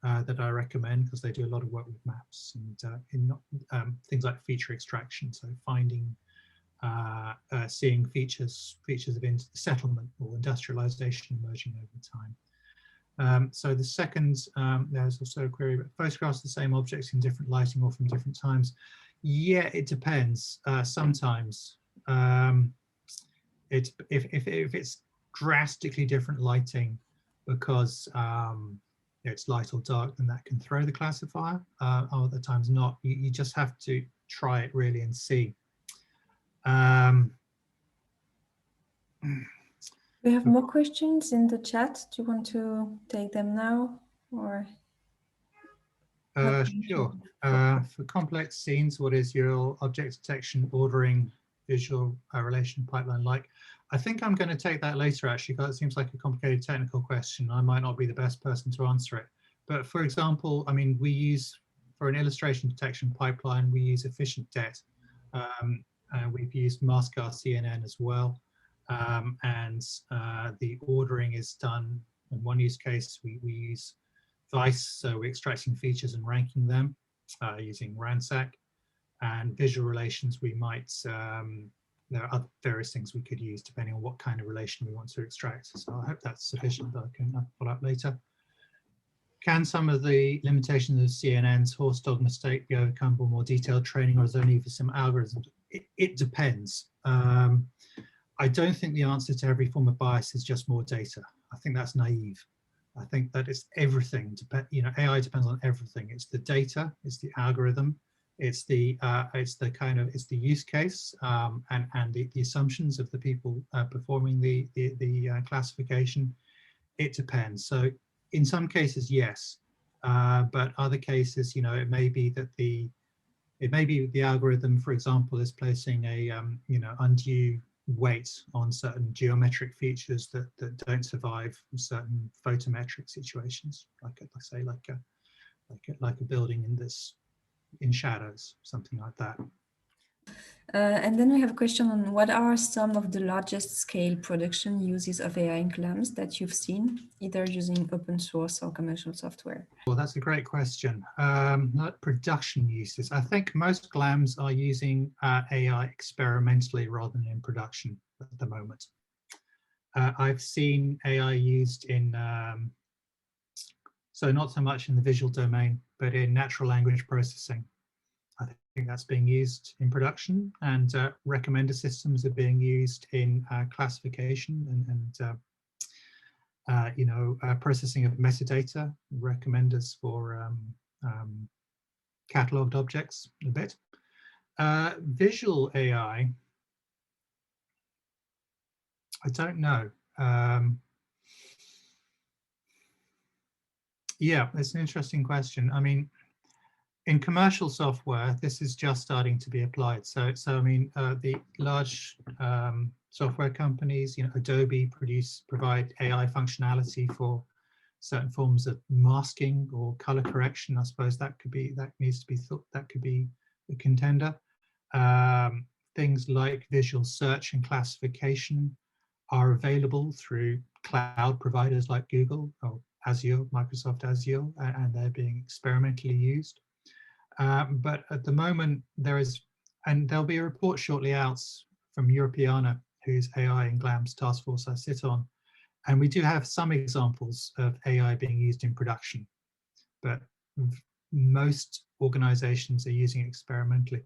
that I recommend because they do a lot of work with maps and in things like feature extraction, so finding, seeing features of settlement or industrialization emerging over time. So the second, there's also a query, but photographs the same objects in different lighting or from different times. Yeah, it depends. Sometimes if it's drastically different lighting because it's light or dark, then that can throw the classifier. Other times not. You just have to try it really and see. We have more questions in the chat. Do you want to take them now, or? Sure. For complex scenes, what is your object detection, ordering, visual relation pipeline like? I think I'm going to take that later, actually, because it seems like a complicated technical question. I might not be the best person to answer it. But for example, I mean, we use, for an illustration detection pipeline, we use efficient det. We've used mask-R CNN as well. The ordering is done, in one use case, we use VISE, so we're extracting features and ranking them using ransack. And visual relations, we might, there are other various things we could use depending on what kind of relation we want to extract. So I hope that's sufficient, but I can follow up later. Can some of the limitations of CNN's horse dog mistake be overcome by more detailed training, or is there only for some algorithms? It depends. I don't think the answer to every form of bias is just more data. I think that's naive. I think that it's everything. You know, AI depends on everything. It's the data, it's the algorithm, it's the use case, and the assumptions of the people performing the classification. It depends. So in some cases, yes, but other cases, you know, it may be that the algorithm, for example, is placing a you know, undue weight on certain geometric features that don't survive certain photometric situations, like a building in shadows, something like that. And then we have a question on what are some of the largest scale production uses of AI in GLAMs that you've seen, either using open source or commercial software? Well, that's a great question. Not production uses. I think most GLAMs are using AI experimentally rather than in production at the moment. I've seen AI used in, so not so much in the visual domain, but in natural language processing. I think that's being used in production, and recommender systems are being used in classification and you know, processing of metadata, recommenders for cataloged objects a bit. Visual AI, I don't know. Yeah, it's an interesting question. I mean, in commercial software, this is just starting to be applied. So I mean, the large software companies, you know, Adobe provide AI functionality for certain forms of masking or color correction. I suppose that needs to be thought, that could be a contender. Things like visual search and classification are available through cloud providers like Google or Azure, Microsoft Azure, and they're being experimentally used. But at the moment there'll be a report shortly out from Europeana, whose AI and GLAMs task force I sit on. And we do have some examples of AI being used in production, but most organizations are using it experimentally.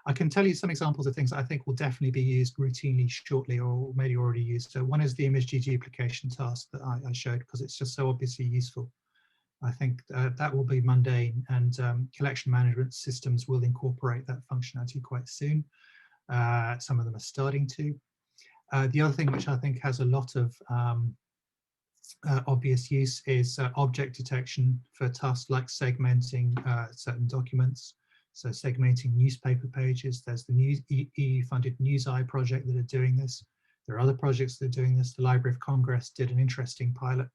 I can tell you some examples of things that I think will definitely be used routinely shortly, or maybe already used. So one is the image deduplication task that I showed, because it's just so obviously useful. I think that will be mundane, and collection management systems will incorporate that functionality quite soon. Some of them are starting to. The other thing which I think has a lot of obvious use is object detection for tasks like segmenting certain documents. So segmenting newspaper pages. There's the EU-funded NewsEye project that are doing this. There are other projects that are doing this. The Library of Congress did an interesting pilot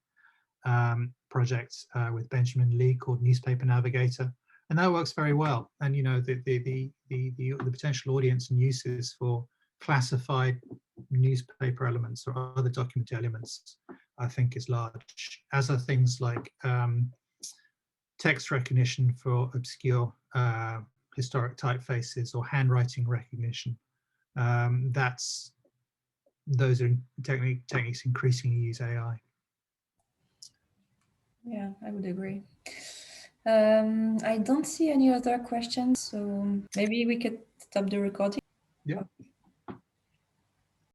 project with Benjamin Lee called Newspaper Navigator, And that works very well. And the potential audience and uses for classified newspaper elements or other document elements, I think, is large, as are things like text recognition for obscure historic typefaces or handwriting recognition. Those are techniques increasingly use AI. Yeah, I would agree. I don't see any other questions, so maybe we could stop the recording. Yeah.